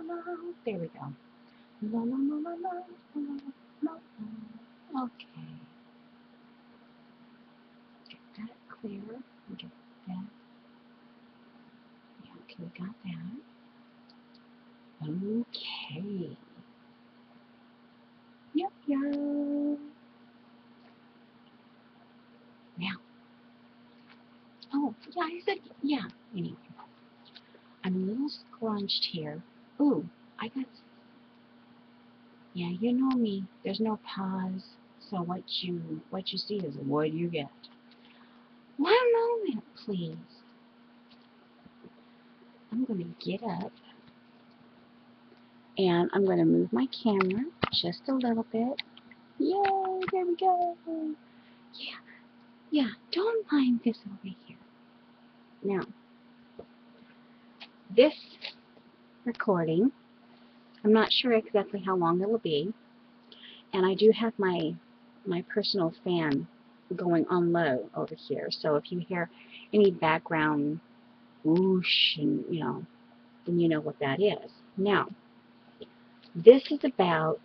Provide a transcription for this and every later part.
la. There we go. La la la la la la la la. Okay. Get that clear. Get that. Yeah, okay, we got that. Okay. Yep, yeah. Now, oh, yeah, I said, yeah. Anyway, I'm a little scrunched here. Ooh, I got, yeah, you know me. There's no pause. So what you see is what you get. One moment, please. I'm going to get up and I'm going to move my camera just a little bit. Yay, there we go. Yeah, yeah, don't mind this over here. Now, this recording, I'm not sure exactly how long it'll be, and I do have my personal fan going on low over here, so if you hear any background whoosh, and then you know what that is. Now, this is about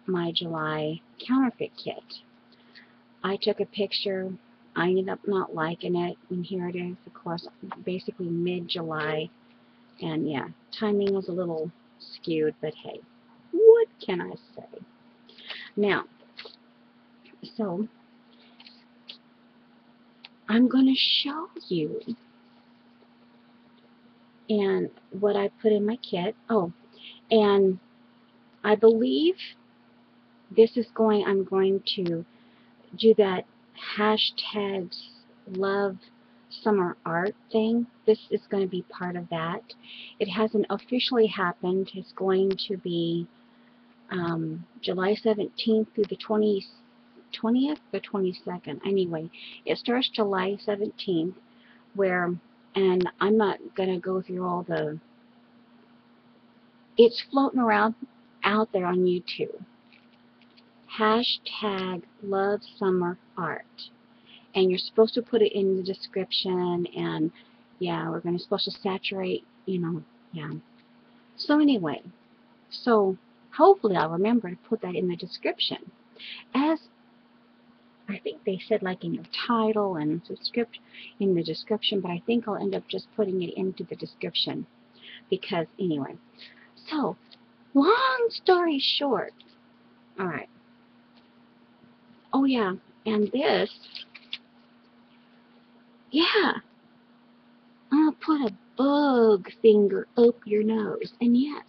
my July counterfeit kit. I took a picture. I ended up not liking it, and here it is, of course, basically mid-July, and yeah, timing was a little skewed, but hey, what can I say? Now, so I'm going to show you and what I put in my kit. Oh, and I believe I'm going to do that hashtags love summer art thing. This is going to be part of that. It hasn't officially happened. It's going to be July 17th through the 20th or 22nd. Anyway, it starts July 17th, and I'm not going to go through all the, it's floating around out there on YouTube. Hashtag love summer art. And you're supposed to put it in the description, and yeah, we're supposed to saturate, yeah. So anyway, so hopefully I'll remember to put that in the description. As I think they said, like in your title and in the description, but I think I'll end up just putting it into the description because anyway. So, long story short, all right. Oh yeah, and this, yeah, I'll put a bug finger up your nose, and yes,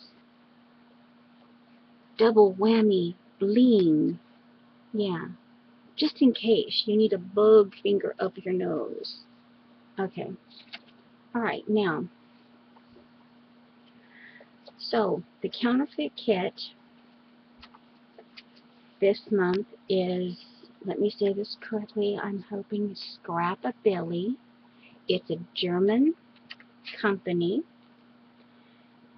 double whammy bling, yeah, just in case you need a bug finger up your nose. Okay, all right, now, so the counterfeit kit this month is, let me say this correctly, I'm hoping Scrap-A-Billy. It's a German company,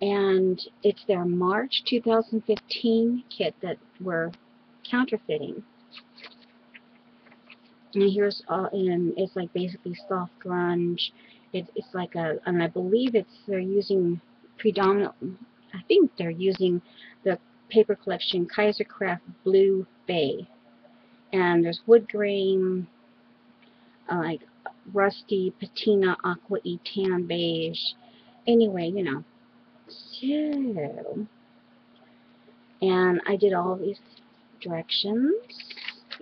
and it's their March 2015 kit that we're counterfeiting. And here's and it's like basically soft grunge. It's like and I believe they're using I think they're using the paper collection Kaisercraft Blue Bay. And there's wood grain, like rusty patina aqua e tan beige. Anyway, so, and I did all these directions,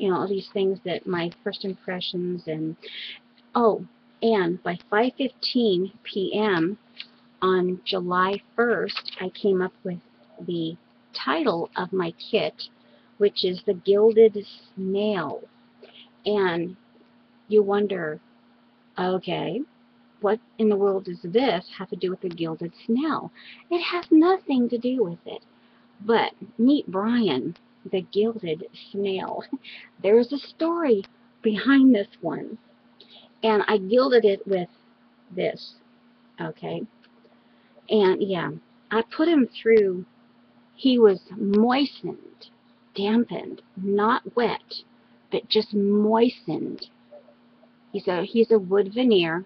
all these things that my first impressions, and oh, and by 5:15 p.m. on July 1st, I came up with the title of my kit, which is the Gilded Snail. And you wonder, okay, what in the world does this have to do with the Gilded Snail? It has nothing to do with it. But meet Brian, the Gilded Snail. There's a story behind this one. And I gilded it with this, okay? And yeah, I put him through, he was moistened, dampened, not wet, but just moistened. He's a wood veneer,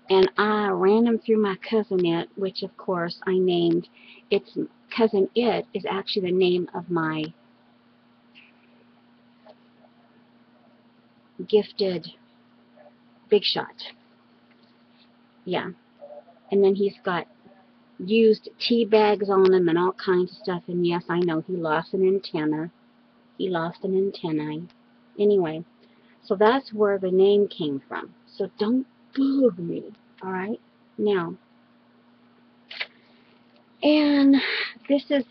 and I ran him through my cousinette, which of course I named, it's Cousin It is actually the name of my gifted big shot. Yeah. And then he's got used tea bags on him and all kinds of stuff. And yes, I know he lost an antenna. He lost an antennae. Anyway, so that's where the name came from. So don't bug me, alright? Now, and this is,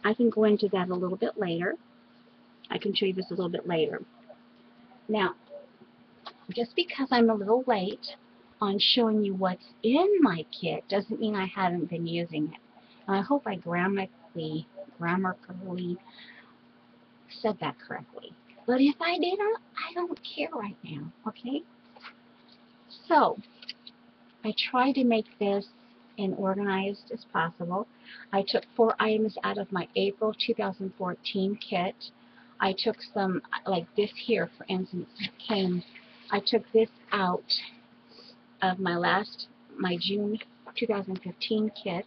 I can go into that a little bit later. I can show you this a little bit later. Now, just because I'm a little late on showing you what's in my kit doesn't mean I haven't been using it. And I hope I grammatically said that correctly. But if I didn't, I don't care right now, okay? So, I tried to make this as organized as possible. I took 4 items out of my April 2014 kit. I took some, like this here, for instance, I took this out of my June 2015 kit,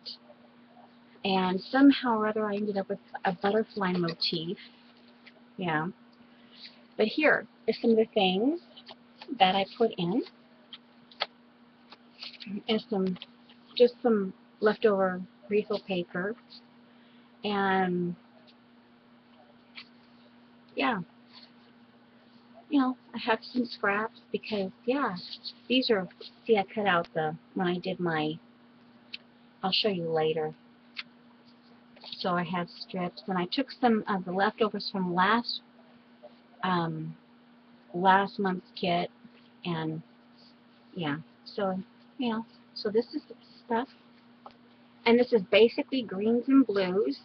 and somehow or other I ended up with a butterfly motif. Yeah. But here is some of the things that I put in, and just some leftover refill paper, and yeah, you know, I have some scraps because, yeah, these are, see, I cut out when I did my, I'll show you later. So I have strips, and I took some of the leftovers from last month's kit, and yeah, so, you know, so this is stuff, and this is basically greens and blues,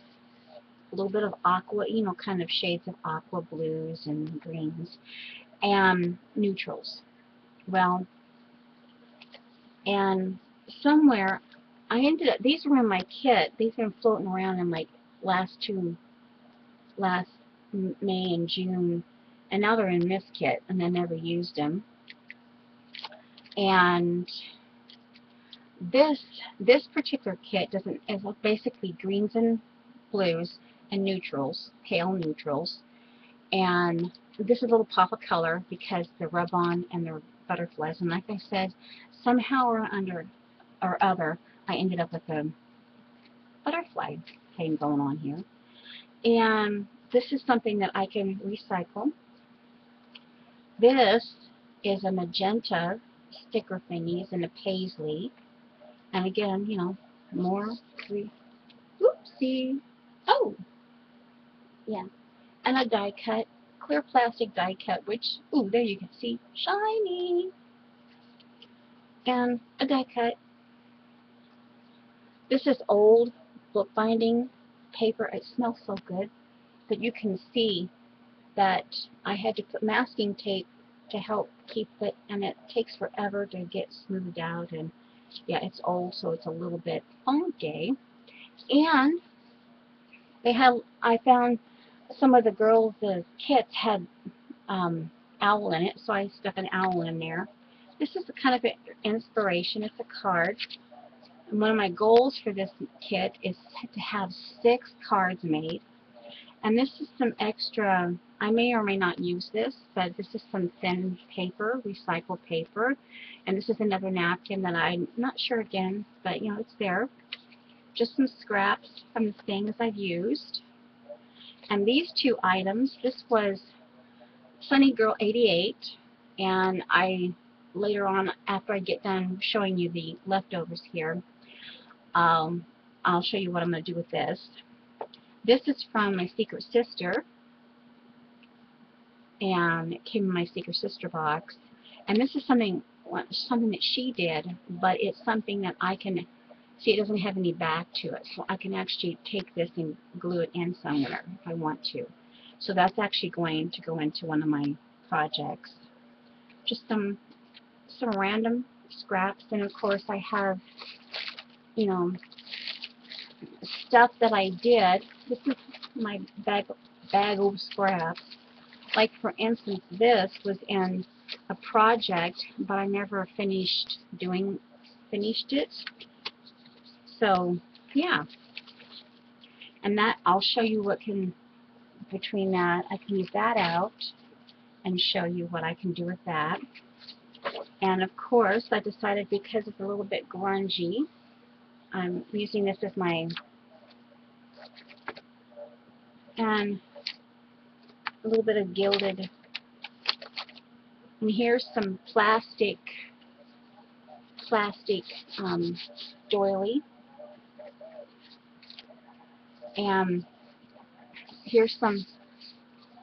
a little bit of aqua, you know, kind of shades of aqua blues and greens, and neutrals. Well, and somewhere I ended up, these were in my kit, these have been floating around in like last May and June, and now they're in this kit, and I never used them. And this particular kit is basically greens and blues and neutrals, pale neutrals, and this is a little pop of color because they're rub-on and they're butterflies. And like I said, somehow or other, I ended up with a butterfly thing going on here. And this is something that I can recycle. This is a magenta sticker thingies and a paisley. And again, you know, more whoopsie. Oh, yeah. And a die cut, clear plastic die cut, which, ooh, there you can see, shiny. And a die cut. This is old bookbinding paper. It smells so good, but you can see that I had to put masking tape to help keep it, and it takes forever to get smoothed out, and yeah, it's old, so it's a little bit funky. And I found some of the kits had owl in it, so I stuck an owl in there. This is kind of an inspiration. It's a card. And one of my goals for this kit is to have 6 cards made. And this is some extra, I may or may not use this, but this is some thin paper, recycled paper. And this is another napkin that I'm not sure again, but you know, it's there. Just some scraps from the things I've used. And these 2 items, this was Sunny Girl 88, and later on, after I get done showing you the leftovers here, I'll show you what I'm going to do with this. This is from my Secret Sister, and it came in my Secret Sister box. And this is something that she did, but it's something that I can see. It doesn't have any back to it, so I can actually take this and glue it in somewhere if I want to. So that's actually going to go into one of my projects. Just some random scraps, and of course I have, you know, stuff that I did. This is my bag of scraps. Like, for instance, this was in a project, but I never finished it. So, yeah. And that, I'll show you what can, between that, I can use that out and show you what I can do with that. And of course, I decided because it's a little bit grungy, I'm using this as my, and a little bit of Gilded. And here's some plastic doily. And here's some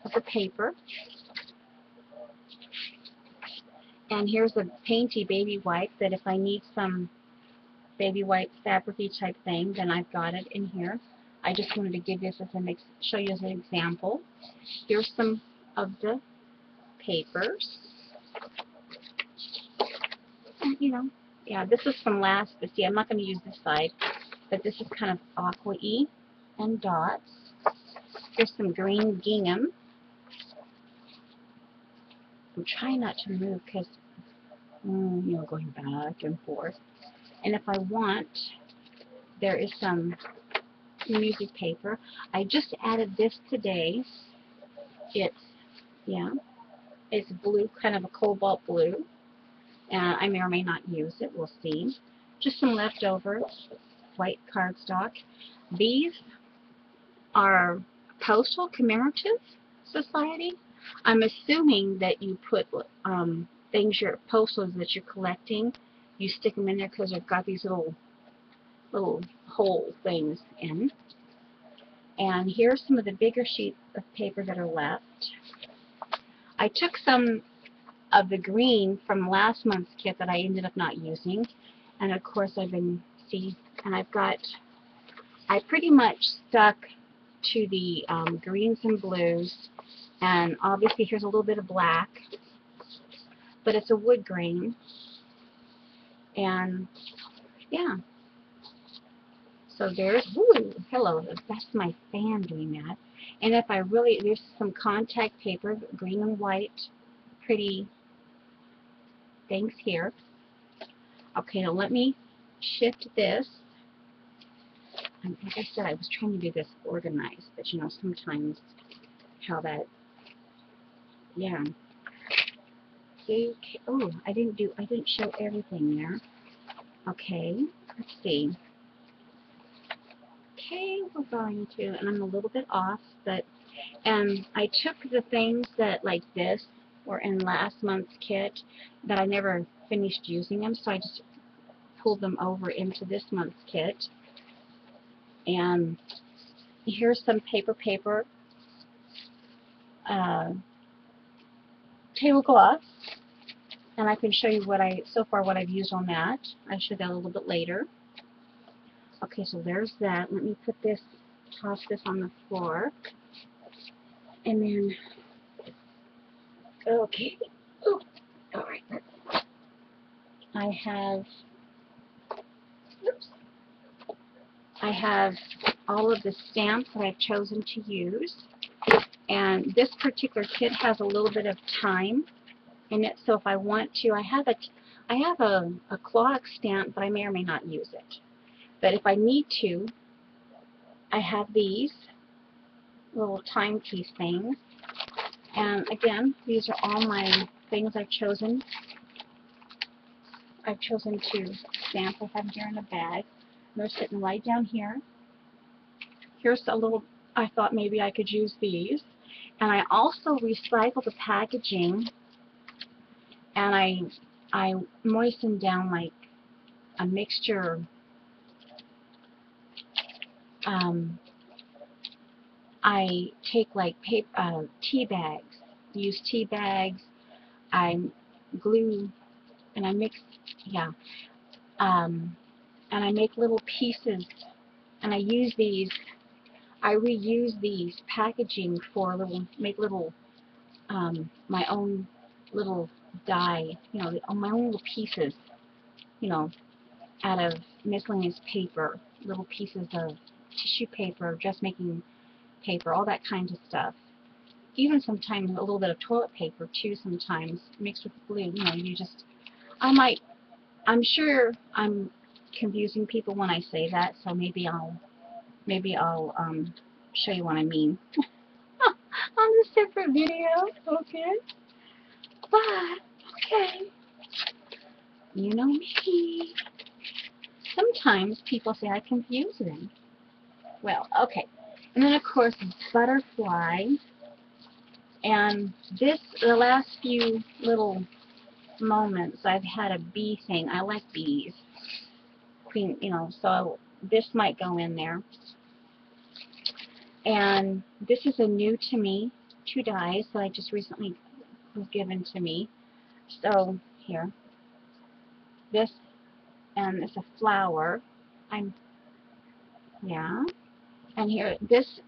of the paper. And here's a painty baby wipe that if I need some baby wipe fabric-y type thing, then I've got it in here. I just wanted to give this as show you as an example. Here's some of the papers. And, you know, yeah, this is from last, but see, I'm not going to use this side, but this is kind of aqua-y and dots. Here's some green gingham. I'm trying not to move because, you know, going back and forth. And if I want, there is some music paper. I just added this today. It's, yeah, it's blue, kind of a cobalt blue. I may or may not use it. We'll see. Just some leftover white cardstock. These are Postal Commemorative Society. I'm assuming that you put things, your postals that you're collecting, you stick them in there because they've got these little hole things in. And here's some of the bigger sheets of paper that are left. I took some of the green from last month's kit that I ended up not using, and of course I pretty much stuck to the greens and blues, and obviously here's a little bit of black, but it's a wood grain, and yeah. So there's, ooh, hello, that's my fan doing that. And if I really, there's some contact paper, green and white, pretty things here. Okay, now let me shift this. And like I said, I was trying to do this organized, but you know, sometimes how that, yeah. Okay, oh, I didn't show everything there. Okay, let's see. Okay, we're going to, and I'm a little bit off, but, and I took the things that, like this, were in last month's kit, that I never finished using them, so I just pulled them over into this month's kit. And here's some paper, tablecloth, and I can show you what so far what I've used on that. I'll show that a little bit later. Okay, so there's that. Let me put this, toss this on the floor. And then, okay. Oh, alright. I have all of the stamps that I've chosen to use. And this particular kit has a little bit of time in it, so if I want to, I have a clock stamp, but I may or may not use it. But if I need to, I have these little timepiece things. And again, these are all my things I've chosen to stamp. I have here in a bag. They're sitting right down here. Here's a little, I thought maybe I could use these. And I also recycled the packaging, and I moistened down like a mixture. I take like paper, tea bags. Use tea bags. I glue, and I mix, yeah. And I make little pieces, and I use these. I reuse these packaging for make little, my own little die, you know, my own little pieces, you know, out of miscellaneous paper, little pieces of tissue paper, dressmaking paper, all that kind of stuff. Even sometimes a little bit of toilet paper too, sometimes mixed with glue. You know, you just, I'm sure I'm confusing people when I say that, so maybe I'll Maybe I'll show you what I mean on a separate video. Okay. But, okay. You know me. Sometimes people say I confuse them. Well, okay. And then, of course, butterfly. And this, the last few little moments, I've had a bee thing. I like bees. Queen, you know, so this might go in there. And this is a new to me, 2 dies that I just recently was given to me. So, here. This, and it's a flower. Yeah. And here, this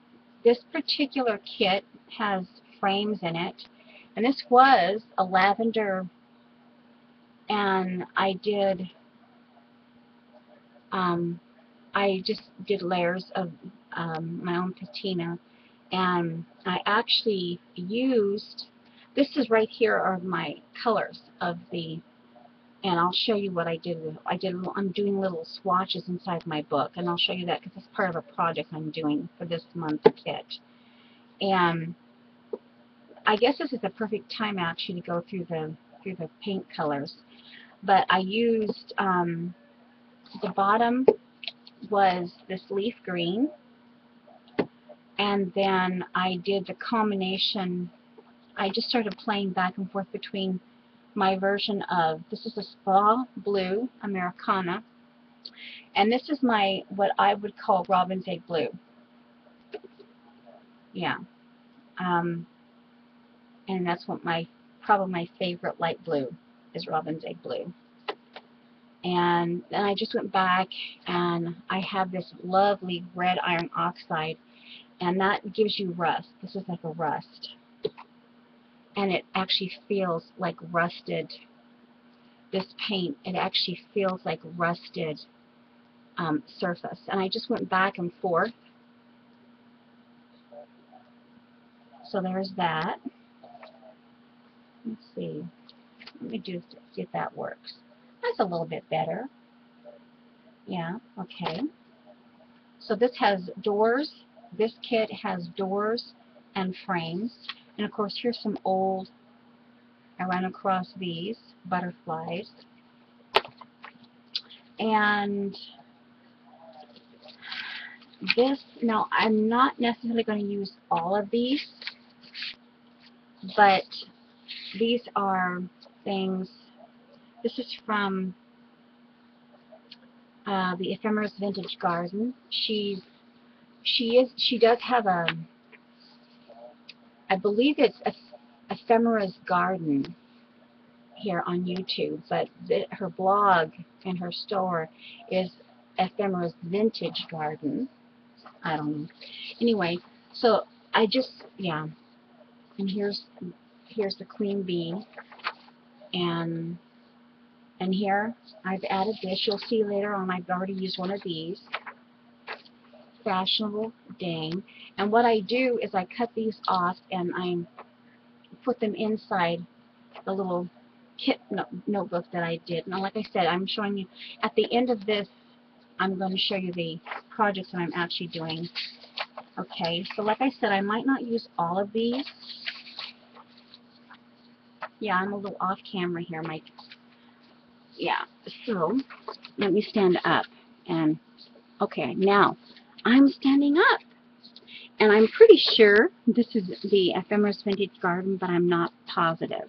particular kit has frames in it. And this was a lavender, and I just did layers of my own patina, and I actually used, this is right here are my colors of the, and I'll show you what I did. I'm doing little swatches inside my book, and I'll show you that because it's part of a project I'm doing for this month's kit. And I guess this is the perfect time actually to go through the paint colors. But I used the bottom was this leaf green, and then I did the combination. I just started playing back and forth between my version of, this is a Spa Blue Americana, and this is my, what I would call Robin's Egg Blue. Yeah. And that's what probably my favorite light blue is, Robin's Egg Blue. And then I just went back and I have this lovely red iron oxide, and that gives you rust. This is like a rust. And it actually feels like rusted. This paint, it actually feels like rusted surface. And I just went back and forth. So there's that. Let's see. Let me see if that works. That's a little bit better. Yeah, okay. So this has doors. This kit has doors and frames. And of course, here's some old, I ran across these butterflies. And this, now I'm not necessarily going to use all of these, but these are things, this is from the Ephemeris Vintage Garden. She does have a, I believe it's Ephemeris Garden here on YouTube, but her blog and her store is Ephemeris Vintage Garden. I don't know. Anyway, so I just, yeah. And here's the queen bee, and here I've added this. You'll see later on I've already used one of these. Fashionable Dame. And what I do is I cut these off and I put them inside the little kit notebook that I did. Now, like I said, I'm showing you at the end of this. I'm going to show you the projects that I'm actually doing. Okay, so like I said, I might not use all of these. Yeah, I'm a little off camera here, Mike. Yeah, so let me stand up. And okay, now I'm standing up. And I'm pretty sure this is the Ephemeris Vintage Garden, but I'm not positive.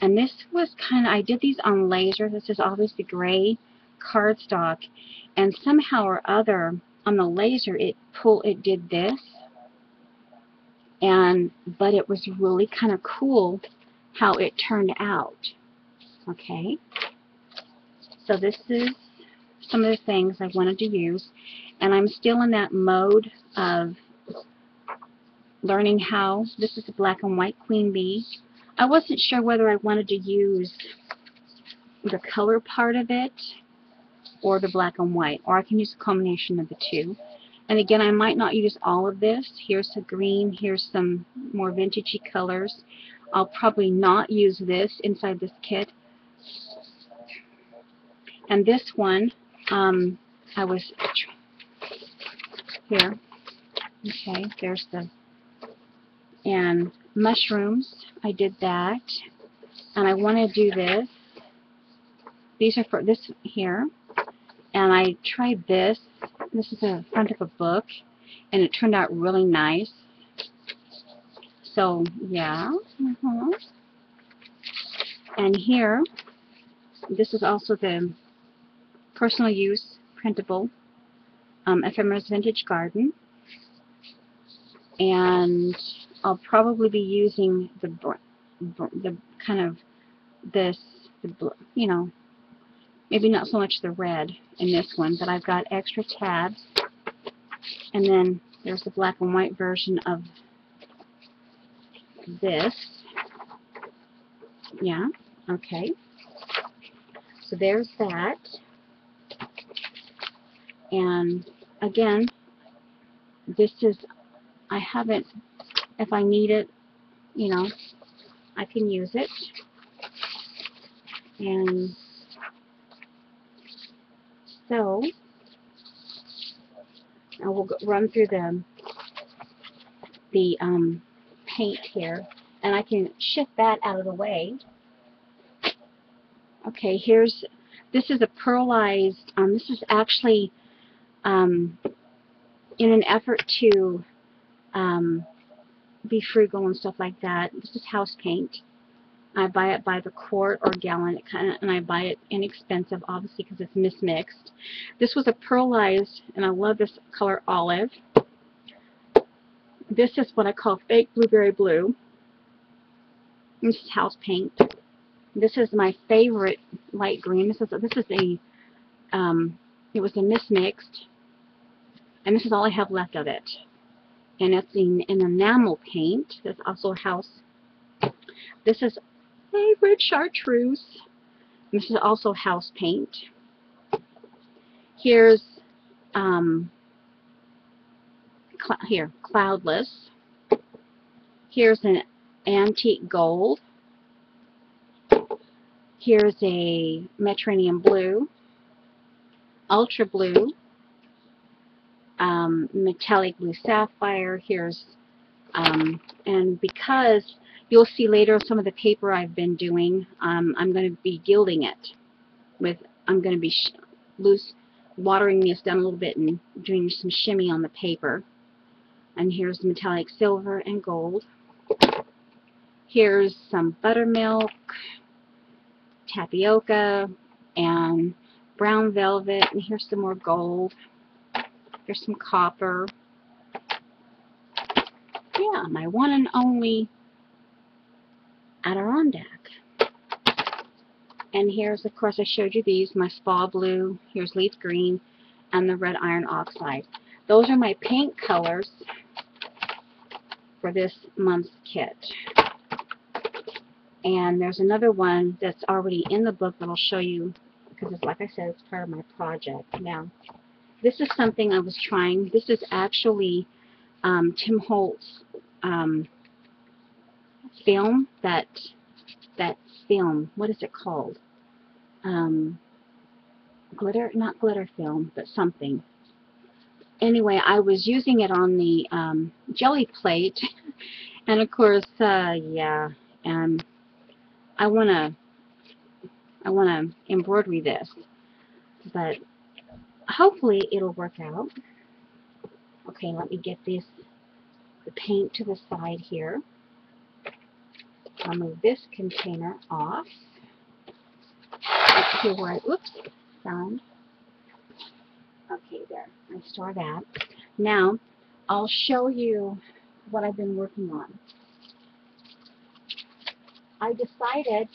And this was kind of, I did these on laser. This is obviously gray cardstock. And somehow or other, on the laser, it did this. But it was really kind of cool how it turned out. Okay. So this is some of the things I wanted to use. And I'm still in that mode of learning how. This is a black and white queen bee. I wasn't sure whether I wanted to use the color part of it or the black and white, or I can use a combination of the two. And again, I might not use all of this. Here's the green, here's some more vintagey colors. I'll probably not use this inside this kit. And this one, Here. Okay, there's the, and mushrooms, I did that. And I want to do this. These are for this here. And I tried this. This is the front of a book. And it turned out really nice. So, yeah. And here, this is also the personal use printable Ephemera's Vintage Garden. And I'll probably be using the kind of this, you know, maybe not so much the red in this one, but I've got extra tabs. And then there's the black and white version of this. Yeah, okay. So there's that. And again, this is, I haven't, if I need it, you know, I can use it. And so I will run through the paint here, and I can shift that out of the way. Okay, here's, this is a pearlized, this is actually in an effort to be frugal and stuff like that. This is house paint. I buy it by the quart or gallon, and I buy it inexpensive, obviously, because it's mismixed. This was a pearlized, and I love this color olive. This is what I call fake blueberry blue. This is house paint. This is my favorite light green. This is a it was a mismixed, and this is all I have left of it. And it's in an enamel paint. That's also house. This is favorite chartreuse. This is also house paint. Here's cloudless. Here's an antique gold. Here's a Mediterranean blue, ultra blue, metallic blue sapphire. Here's and because you'll see later some of the paper I've been doing, I'm going to be gilding it with, I'm going to be watering this down a little bit and doing some shimmy on the paper. And here's metallic silver and gold. Here's some buttermilk, tapioca, and brown velvet. And here's some more gold. There's some copper. Yeah, my one and only Adirondack. And here's, of course, I showed you these, my spa blue, here's leaf green, and the red iron oxide. Those are my paint colors for this month's kit. And there's another one that's already in the book that I'll show you, because it's, like I said, it's part of my project. Now, this is something I was trying. This is actually Tim Holtz film, that film, what is it called? Glitter, not glitter film, but something. Anyway, I was using it on the jelly plate, and of course, yeah, and I wanna embroidery this, but hopefully it'll work out. Okay, let me get the paint to the side here. I'll move this container off. Up here where I, oops, found. Okay, there. I store that. Now, I'll show you what I've been working on. I decided,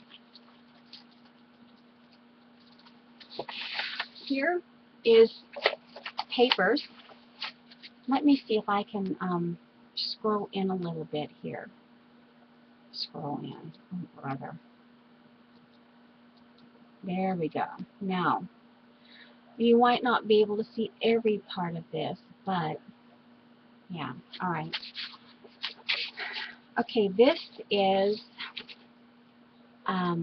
here is papers. Let me see if I can scroll in a little bit here. Scroll in, oh brother. There we go. Now, you might not be able to see every part of this, but yeah, all right. Okay, this is a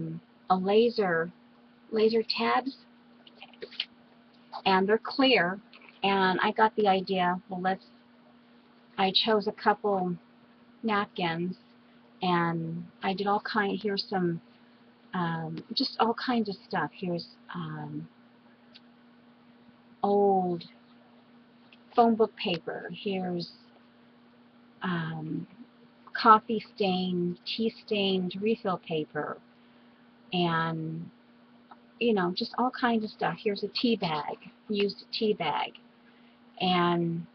laser tabs, and they're clear, And I got the idea, well, I chose a couple napkins, and I did all kind. Here's some, just all kinds of stuff. Here's old phone book paper. Here's coffee stained, tea stained refill paper, and just all kinds of stuff. Here's a tea bag, used tea bag, and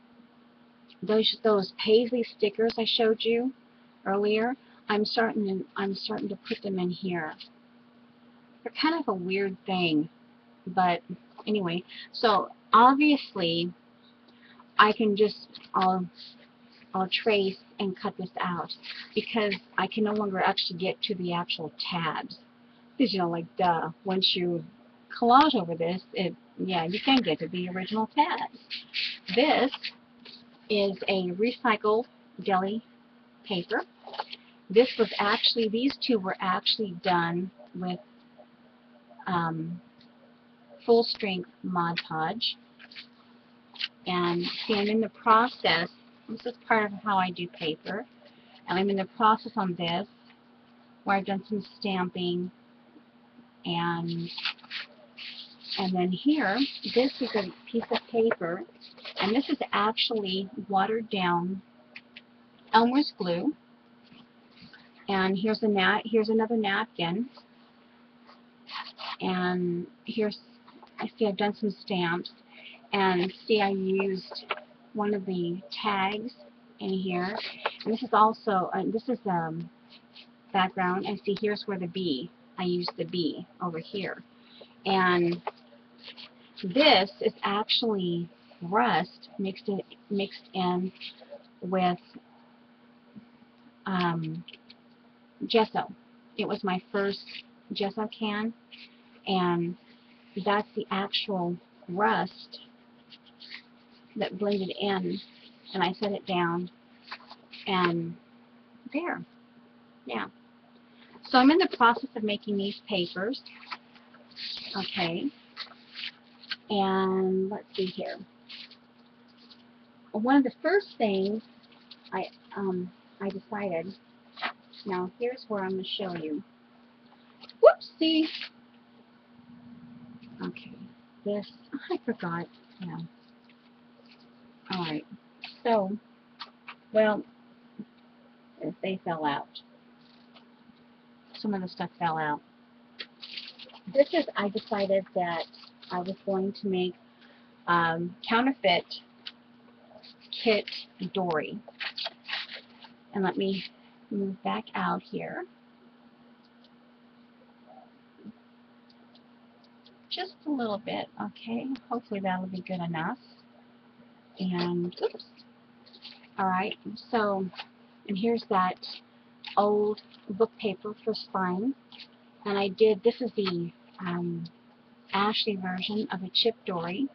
those paisley stickers I showed you earlier. I'm starting to put them in here. They're kind of a weird thing, but anyway. So obviously, I can just I'll trace and cut this out because I can no longer actually get to the actual tabs. Because like duh, once you collage over this, yeah, you can get to the original tabs. This is a recycled deli paper. This was actually, these two were actually done with full strength Mod Podge. And see, I'm in the process. This is part of how I do paper. And I'm in the process on this where I've done some stamping. And then here, this is a piece of paper. And this is actually watered down Elmer's glue. And here's another napkin. And here's, I see I've done some stamps. And see, I used one of the tags in here. And this is also, this is background. And see, here's where the B, I used the B over here. And this is actually rust mixed in with gesso. It was my first gesso can, and that's the actual rust that blended in, and I set it down, and there, yeah. So I'm in the process of making these papers, okay, and let's see here. One of the first things I decided, now here's where I'm going to show you. Whoopsie! Okay, this, I forgot, yeah. Alright, so, well, they fell out. Some of the stuff fell out. This is, I decided that I was going to make counterfeit kit Dory. And let me move back out here. Just a little bit, okay? Hopefully that'll be good enough. And, oops. Alright, so, and here's that old book paper for spine. And I did, this is the Ashley version of a chip Dory.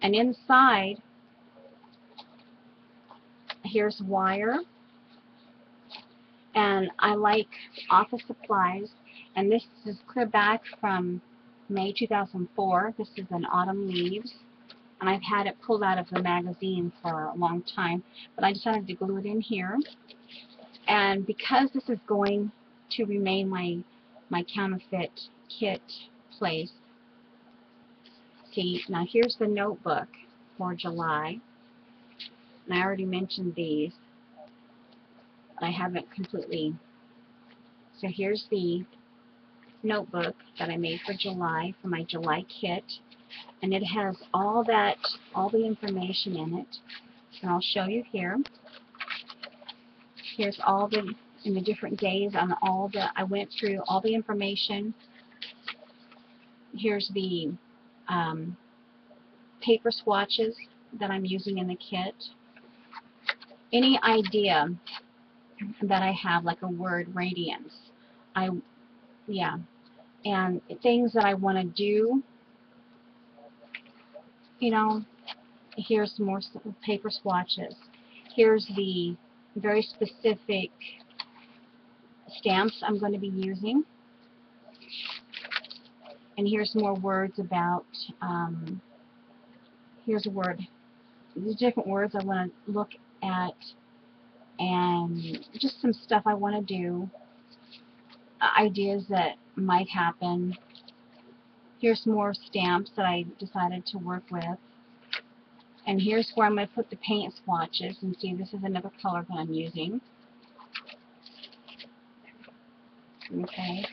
And inside, here's wire. And I like office supplies. And this is clear back from May 2004. This is an Autumn Leaves. And I've had it pulled out of the magazine for a long time. But I decided to glue it in here. And because this is going to remain my counterfeit kit place, see, now here's the notebook for July. And I already mentioned these. I haven't completely. So here's the notebook that I made for July, for my July kit. And it has all the information in it. And I'll show you here. Here's all in the different days on I went through all the information. Here's the paper swatches that I'm using in the kit. Any idea that I have, like a word, radiance, yeah, and things that I want to do, here's some more paper swatches. Here's the very specific stamps I'm going to be using. And here's more words about here's a word. These different words I want to look at, and just some stuff I want to do, ideas that might happen. Here's more stamps that I decided to work with. And here's where I'm going to put the paint swatches, and see, this is another color that I'm using. Okay.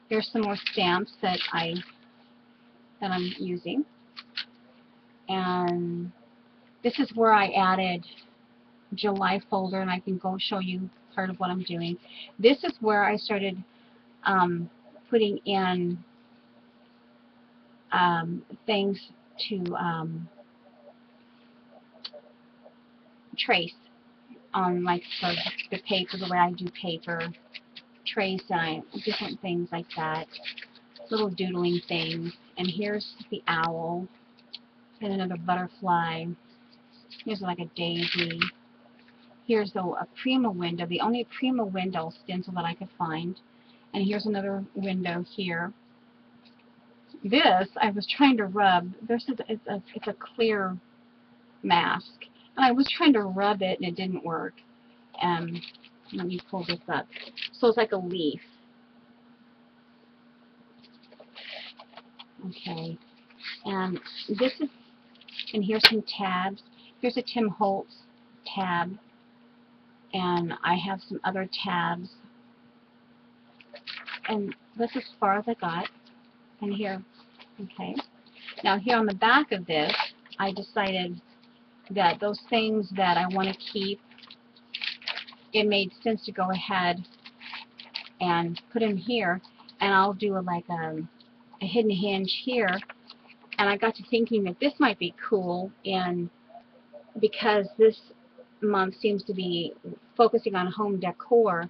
Here's some more stamps that I'm using. And this is where I added July folder, and I can go show you part of what I'm doing. This is where I started putting in things to trace on, like, the paper, the way I do paper, trace different things like that, little doodling things. And here's the owl, and another butterfly. Here's like a daisy. Here's a Prima window, the only Prima window stencil that I could find. And here's another window here. This I was trying to rub. It's a clear mask, and I was trying to rub it, and it didn't work. Let me pull this up. So it's like a leaf. Okay, and here's some tabs. Here's a Tim Holtz tab, and I have some other tabs. And that's as far as I got. And here, okay. Now here on the back of this, I decided that those things that I want to keep, it made sense to go ahead and put them here, and I'll do like a hidden hinge here. And I got to thinking that this might be cool, and because this month seems to be focusing on home decor,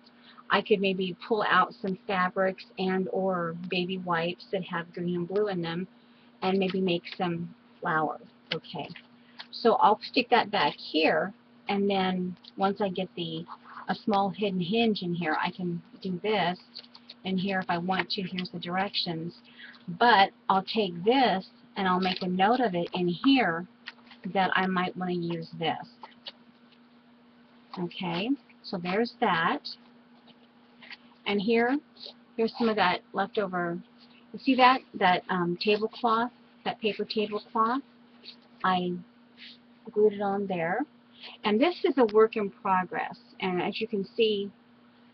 I could maybe pull out some fabrics and or baby wipes that have green and blue in them, and maybe make some flowers. Okay, so I'll stick that back here, and then once I get a small hidden hinge in here, I can do this. And here, if I want to, here's the directions. But I'll take this and I'll make a note of it in here that I might want to use this. Okay, so there's that. And here's some of that leftover. You see that tablecloth, that paper tablecloth? I glued it on there. And this is a work in progress. And as you can see,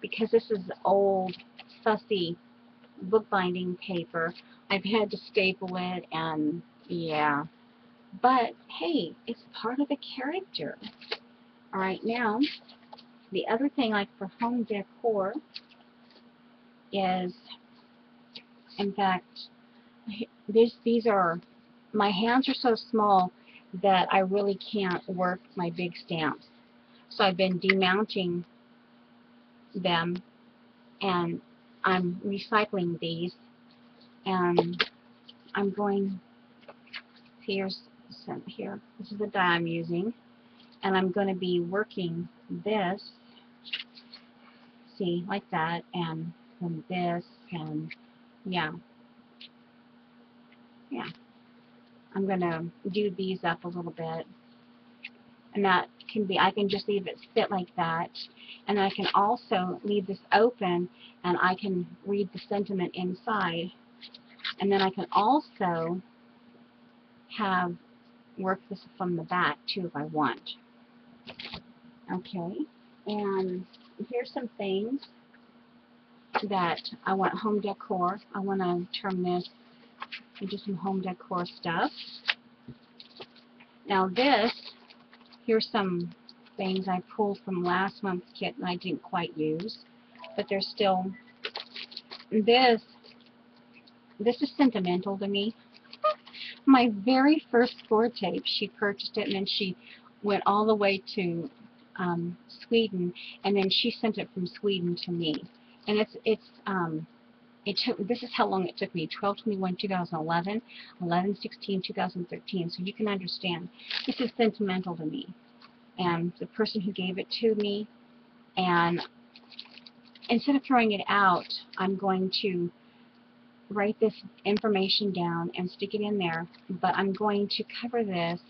because this is old, fussy bookbinding paper, I've had to staple it, and yeah. But hey, it's part of the character. Alright, now, the other thing, like for home decor, is, in fact, these are, my hands are so small that I really can't work my big stamps. So I've been demounting them, and I'm recycling these, and I'm going, here, this is the die I'm using, and I'm going to be working this, see, like that, and this, and yeah. I'm going to do these up a little bit, and that can be, I can just leave it sit like that, and I can also leave this open, and I can read the sentiment inside, and then I can also have work this from the back too if I want. Okay, and here's some things that I want home decor. I want to turn this into some home decor stuff. Now here's some things I pulled from last month's kit and I didn't quite use, but there's still, this is sentimental to me. My very first score tape, she purchased it, and then she went all the way to Sweden, and then she sent it from Sweden to me. And this is how long it took me, 12/21/2011, 11/16/2013, so you can understand. This is sentimental to me. And the person who gave it to me, and instead of throwing it out, I'm going to write this information down and stick it in there, but I'm going to cover this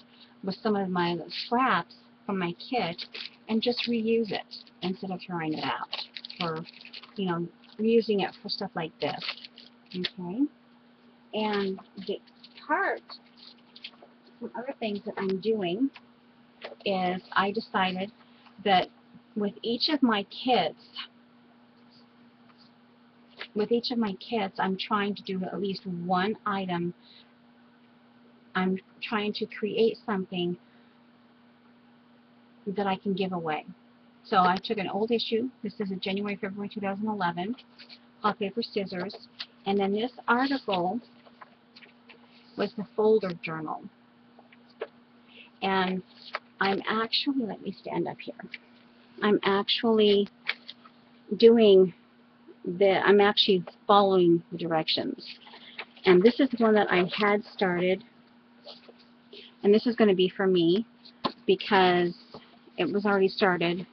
with some of my scraps from my kit and just reuse it instead of throwing it out, or, you know, reusing it for stuff like this. Okay? And the part, some other things that I'm doing is I decided that with each of my kits, I'm trying to do at least one item. I'm trying to create something that I can give away. So I took an old issue. This is a January, February 2011, hot paper, scissors, and then this article was the folder journal. And I'm actually, let me stand up here. I'm actually I'm actually following the directions. And this is the one that I had started. And this is going to be for me because it was already started.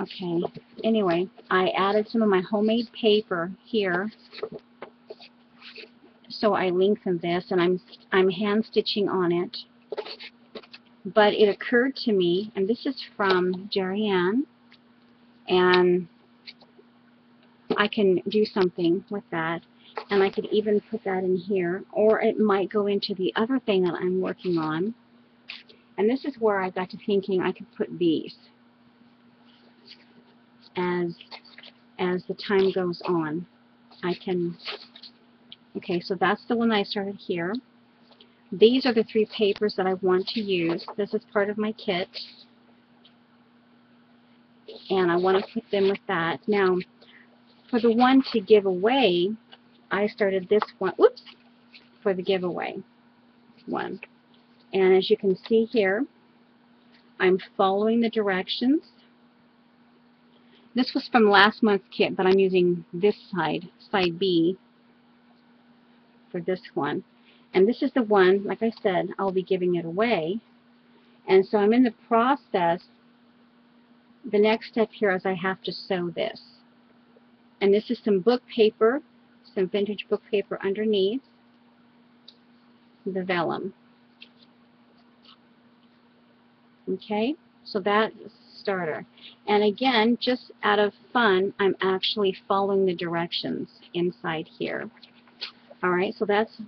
Okay. Anyway, I added some of my homemade paper here. So I lengthened this, and I'm hand stitching on it. But it occurred to me, and this is from Jerry Ann, and I can do something with that, and I could even put that in here, or it might go into the other thing that I'm working on. And this is where I got to thinking I could put these as the time goes on. I can, okay, so that's the one I started here. These are the 3 papers that I want to use. This is part of my kit, and I want to put them with that. Now, for the one to give away, I started this one, whoops, for the giveaway one. And as you can see here, I'm following the directions. This was from last month's kit, but I'm using this side B, for this one. And this is the one, like I said, I'll be giving it away. And so I'm in the process. The next step here is I have to sew this. And this is some book paper, some vintage book paper underneath the vellum. Okay, so that's a starter. And again, just out of fun, I'm actually following the directions inside here. Alright, so that's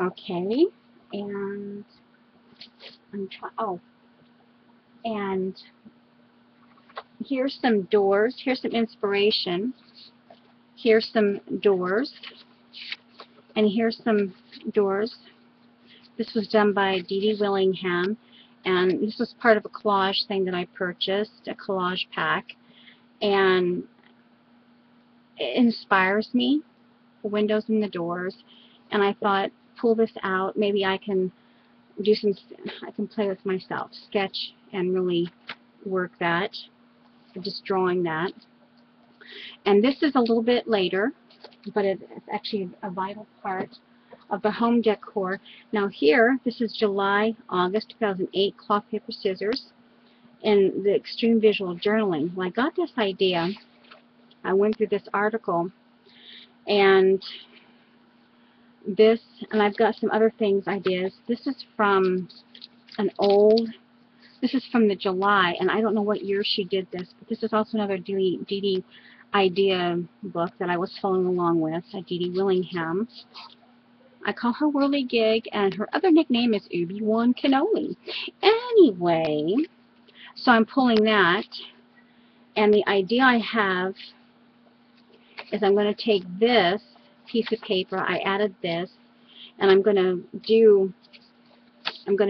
okay. And I'm trying, and here's some doors. Here's some inspiration. Here's some doors. And here's some doors. This was done by Dee Dee Willingham. And this was part of a collage thing that I purchased, a collage pack. And it inspires me, the windows and the doors. And I thought, pull this out. Maybe I can do some, I can play with myself, sketch and really work that. Just drawing that. And this is a little bit later, but it's actually a vital part of the home decor. Now here, this is July, August 2008, cloth, paper, scissors, and the extreme visual journaling. When I got this idea, I went through this article, and I've got some other things, ideas. This is from this is from the July, and I don't know what year she did this, but this is also another Dee Dee idea book that I was following along with, Dee Dee Willingham. I call her Whirligig, and her other nickname is Obi-Wan Kenobi. Anyway, so I'm pulling that, and the idea I have is I'm going to take this piece of paper, I added this, and I'm going to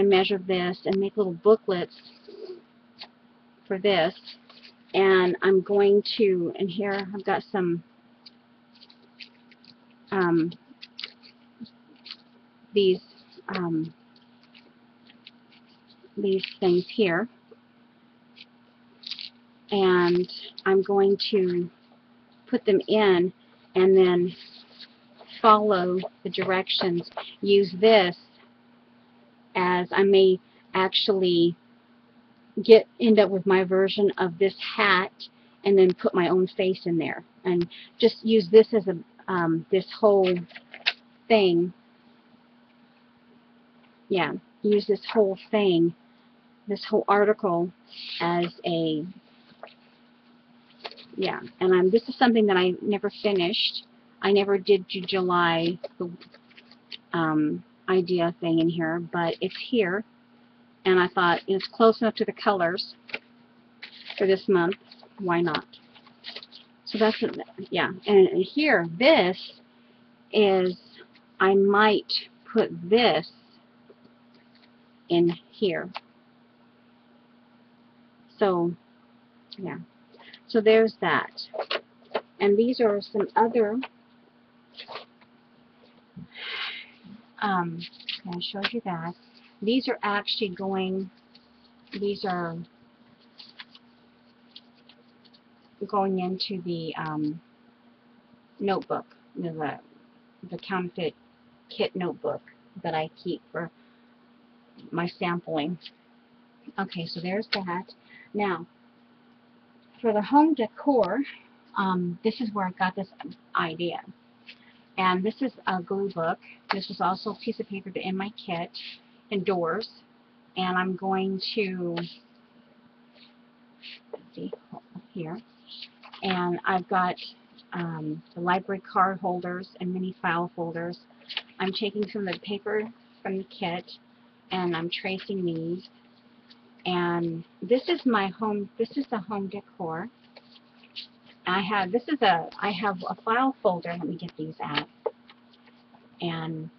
measure this and make little booklets for this, and I'm going to, and here I've got some these things here, and I'm going to put them in and then follow the directions. Use this as I may actually end up with my version of this hat and then put my own face in there, and just use this as a this whole thing. Yeah, use this whole thing, this whole article as a, yeah, and this is something that I never finished. I never did July idea thing in here, but it's here, and I thought it's close enough to the colors for this month. Why not? So that's, yeah, and here, this is, I might put this in here. So, yeah. So there's that. And these are some other, I showed you that. These are actually going, these are going into the notebook, the counterfeit kit notebook that I keep for my sampling. Okay, so there's that. Now, for the home decor, this is where I got this idea. And this is a glue book. This is also a piece of paper in my kit, indoors. And I'm going to, let's see, here. And I've got the library card holders and mini file folders. I'm taking some of the paper from the kit, and I'm tracing these. And this is my home. This is the home decor. I have a file folder. Let me get these out. And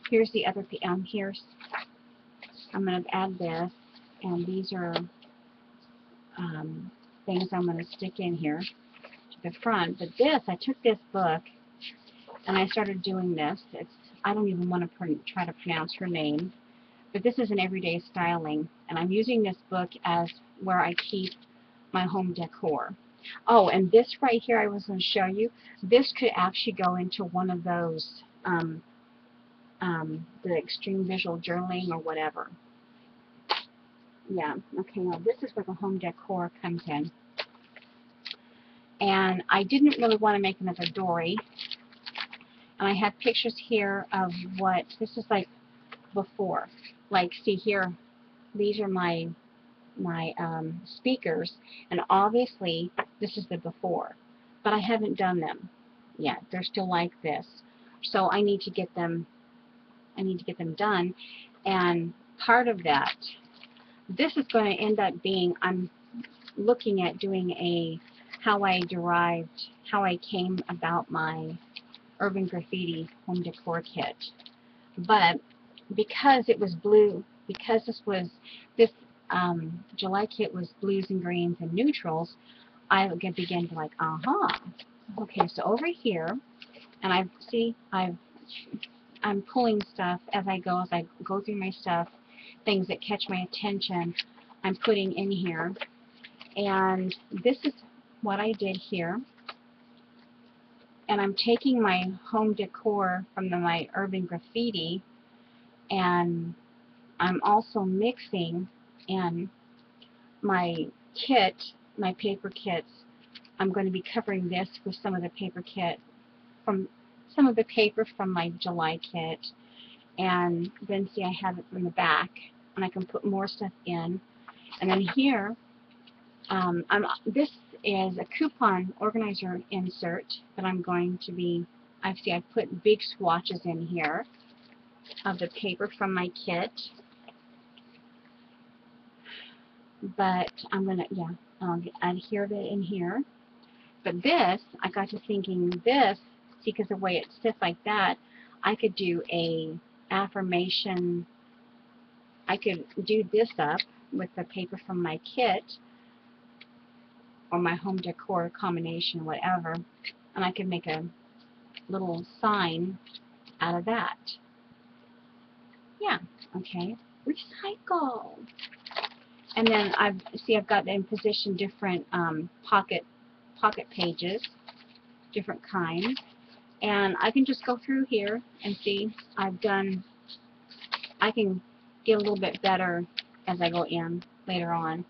here's the other. Here's. I'm going to add this, and these are things I'm going to stick in here to the front. But this, I took this book, and I started doing this. I don't even want to try to pronounce her name. But this is an everyday styling, and I'm using this book as where I keep my home decor. Oh, and this right here I was going to show you. This could actually go into one of those, the extreme visual journaling or whatever. Yeah, okay, now this is where the home decor comes in. And I didn't really want to make another dory. And I have pictures here of what, this is like before. Like, see here, these are my speakers, and obviously this is the before, but I haven't done them yet. They're still like this, so I need to get them done. And part of that, this is going to end up being, I'm looking at doing a how I came about my urban graffiti home decor kit. But because it was blue, because this July kit was blues and greens and neutrals, I began to like, okay, so over here, and I'm pulling stuff as I go through my stuff, things that catch my attention, I'm putting in here. And this is what I did here. And I'm taking my home decor from my urban graffiti, and I'm also mixing in my kit, my paper kits. I'm going to be covering this with some of the paper from my July kit. And then see, I have it from the back, and I can put more stuff in. And then here, this is a coupon organizer insert that I'm going to be, I've put big swatches in here of the paper from my kit. But I'm going to, yeah, I'll adhere it in here. But this, I got to thinking this, see, because the way it sits like that, I could do a affirmation. I could do this up with the paper from my kit, or my home decor combination, whatever, and I could make a little sign out of that. Yeah, okay. Recycle. And then I've got in position different pocket pages, different kinds, and I can just go through here and see I can get a little bit better as I go in later on.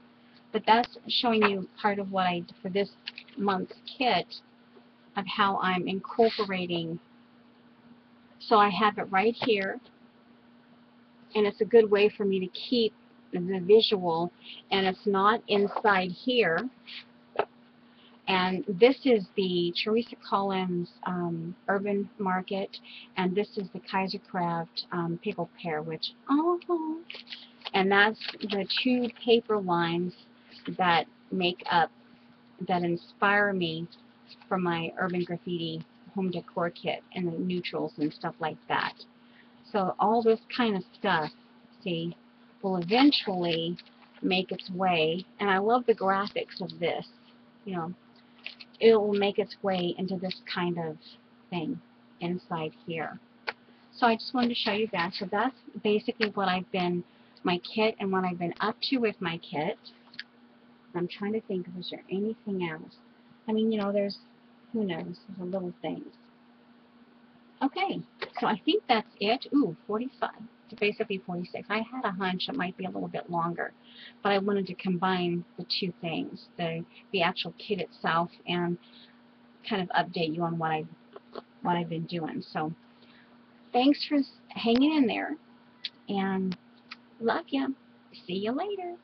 But that's showing you part of what I did for this month's kit of how I'm incorporating. So I have it right here, and it's a good way for me to keep the visual, and it's not inside here. And this is the Teresa Collins Urban Market, and this is the Kaisercraft Pickle Pear, which, oh, and that's the two paper lines that make up, that inspire me for my urban graffiti home decor kit and the neutrals and stuff like that. So all this kind of stuff, see, will eventually make its way, and I love the graphics of this, you know, it will make its way into this kind of thing inside here. So I just wanted to show you that. So that's basically what I've been, my kit, and what I've been up to with my kit. I'm trying to think, is there anything else? I mean, you know, there's, who knows, there's a little things. Okay, so I think that's it. Ooh, 45. It's basically 46. I had a hunch it might be a little bit longer, but I wanted to combine the two things, the actual kit itself and kind of update you on what I've been doing. So thanks for hanging in there, and love ya. See you later.